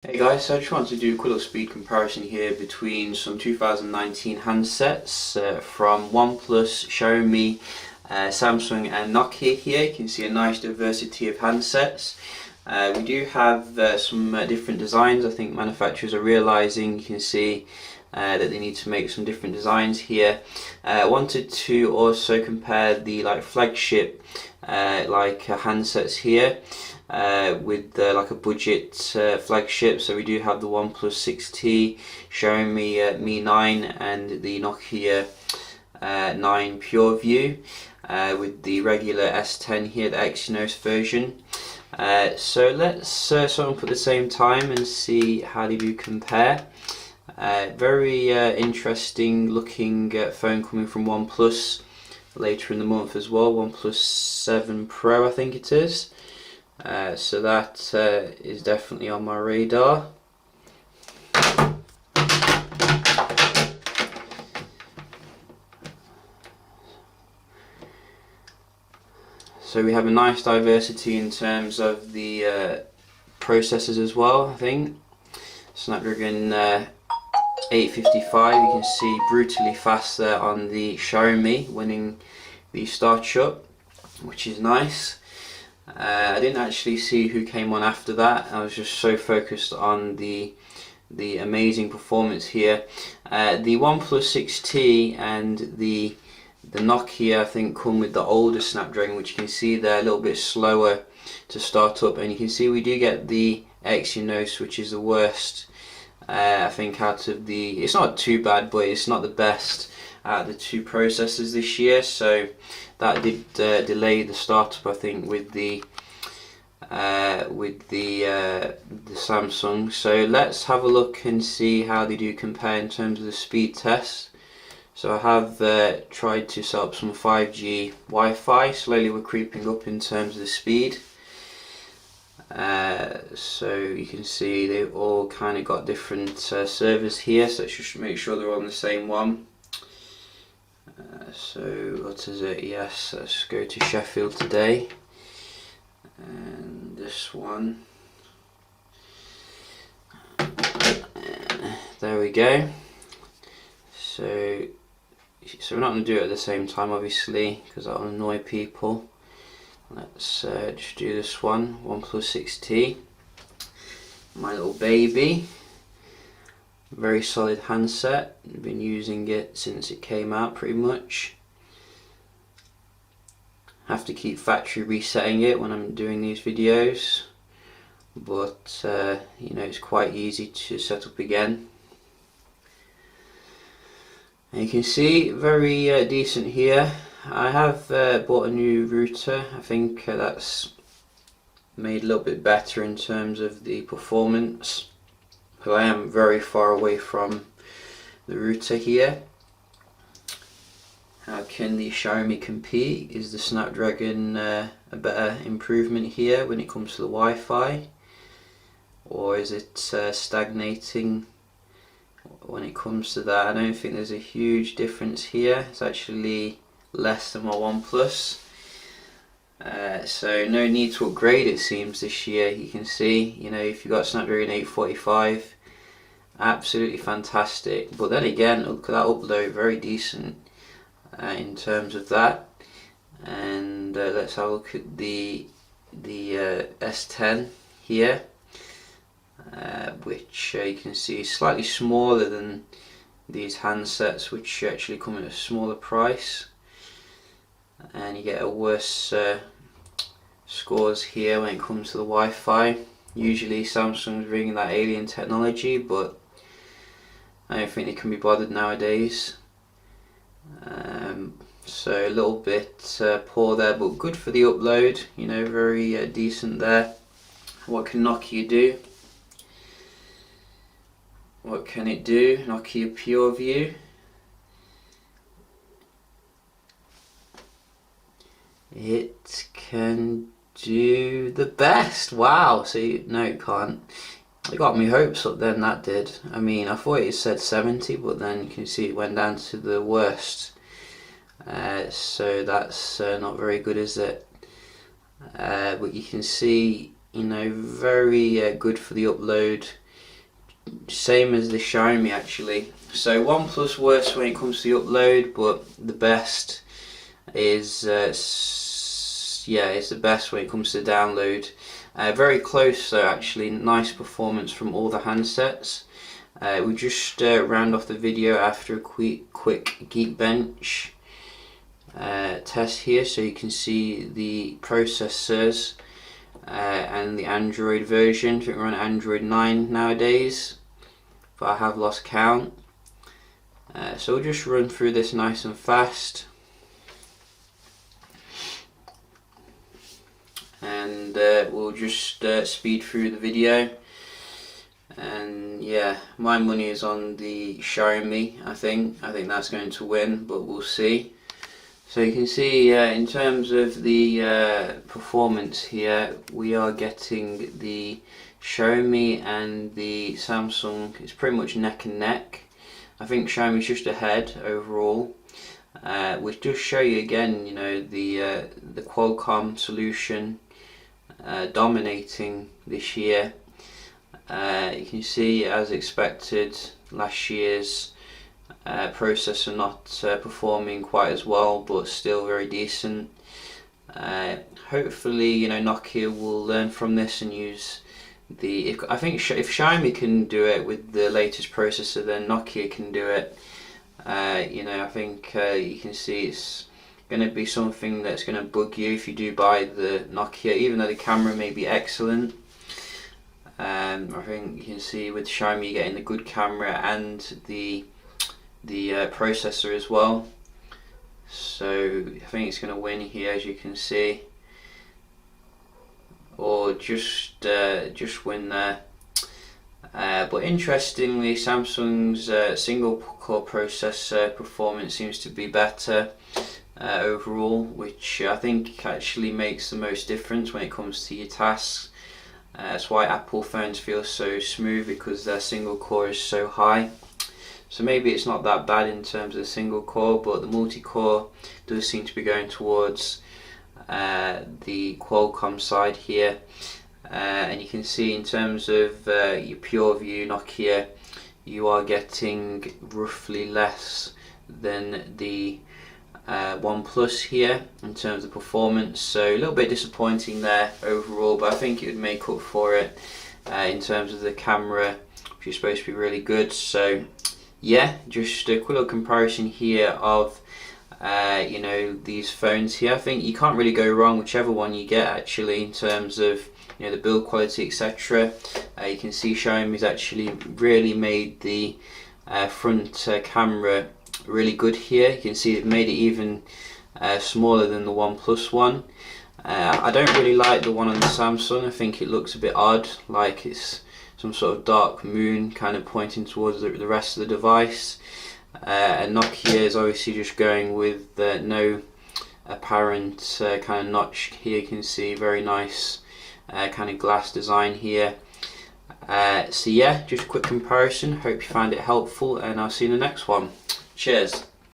Hey guys, so I just wanted to do a quick little speed comparison here between some 2019 handsets from OnePlus, Xiaomi, Samsung and Nokia here. You can see a nice diversity of handsets. We do have some different designs. I think manufacturers are realizing, you can see that they need to make some different designs here. I wanted to also compare the flagship handsets here with like a budget flagship. So we do have the OnePlus 6T, Xiaomi Mi 9 and the Nokia 9 PureView with the regular S10 here, the Exynos version. So let's sort of put the same time and see how they do compare. Very interesting looking phone coming from OnePlus later in the month as well, OnePlus 7 Pro I think it is. So that is definitely on my radar. So we have a nice diversity in terms of the processors as well. I think Snapdragon 855, you can see brutally fast there on the Xiaomi, winning the startup, which is nice. I didn't actually see who came on after that. I was just so focused on the amazing performance here. The OnePlus 6T and the Nokia I think come with the older Snapdragon, which you can see they're a little bit slower to start up, and you can see we do get the Exynos, which is the worst I think out of the, it's not too bad but it's not the best out of the two processors this year, so that did delay the startup I think with the Samsung. So let's have a look and see how they do compare in terms of the speed test. So I have tried to set up some 5G Wi-Fi. Slowly we're creeping up in terms of the speed. So you can see they've all kind of got different servers here, so let's just make sure they're on the same one. So what is it? Yes, let's go to Sheffield today, and this one, there we go. So we're not going to do it at the same time obviously because that'll annoy people. Let's just do this one, OnePlus 6T, my little baby. Very solid handset, I've been using it since it came out pretty much. Have to keep factory resetting it when I'm doing these videos, but you know, it's quite easy to set up again. And you can see very decent here. I have bought a new router. I think that's made a little bit better in terms of the performance. So I am very far away from the router here. How can the Xiaomi compete? Is the Snapdragon a better improvement here when it comes to the Wi-Fi? Or is it stagnating when it comes to that? I don't think there's a huge difference here. It's actually less than my OnePlus. So no need to upgrade it seems this year. You can see, you know, if you've got Snapdragon 845, absolutely fantastic. But then again, look at that upload, very decent in terms of that. And let's have a look at the S10 here, which you can see is slightly smaller than these handsets, which actually come at a smaller price. And you get a worse scores here when it comes to the Wi-Fi. Usually Samsung's bringing that alien technology, but I don't think they can be bothered nowadays. So a little bit poor there, but good for the upload, you know, very decent there. What can Nokia do? What can it do? Nokia PureView. It can do the best. Wow. See, no it can't. It got me hopes up then, that did. I mean, I thought it said 70, but then you can see it went down to the worst. So that's not very good, is it? But you can see, you know, very good for the upload. same as the Xiaomi actually. So OnePlus works when it comes to the upload, but the best is it's the best when it comes to download. Very close though actually, nice performance from all the handsets. We just round off the video after a quick Geekbench test here, so you can see the processors and the Android version. I think we're on Android 9 nowadays, but I have lost count. So we'll just run through this nice and fast, and we'll just speed through the video. And yeah, my money is on the Xiaomi. I think that's going to win, but we'll see. So you can see in terms of the performance here, we are getting the Xiaomi and the Samsung. It's pretty much neck and neck. I think Xiaomi's just ahead overall, which does show you again, you know, the Qualcomm solution dominating this year. You can see, as expected, last year's processor not performing quite as well, but still very decent. Hopefully, you know, Nokia will learn from this and use the. I think if Xiaomi can do it with the latest processor, then Nokia can do it. You know, I think you can see it's going to be something that's going to bug you if you do buy the Nokia, even though the camera may be excellent. I think you can see with Xiaomi getting the good camera and the processor as well. So I think it's going to win here, as you can see, or just win there. But interestingly, Samsung's single core processor performance seems to be better overall, which I think actually makes the most difference when it comes to your tasks. That's why Apple phones feel so smooth, because their single core is so high. So maybe it's not that bad in terms of the single core, but the multi-core does seem to be going towards the Qualcomm side here. And you can see in terms of your PureView Nokia, you are getting roughly less than the OnePlus here in terms of performance. So a little bit disappointing there overall, but I think it would make up for it in terms of the camera, which is supposed to be really good. So yeah, just a quick little comparison here of you know, these phones here. I think you can't really go wrong whichever one you get actually in terms of, you know, the build quality, etc. You can see Xiaomi's actually really made the front camera really good here. You can see it made it even smaller than the OnePlus one. I don't really like the one on the Samsung. I think it looks a bit odd, like it's some sort of dark moon kind of pointing towards the rest of the device. And Nokia is obviously just going with no apparent kind of notch here. You can see very nice kind of glass design here. So yeah, just a quick comparison. Hope you find it helpful, and I'll see you in the next one. Cheers.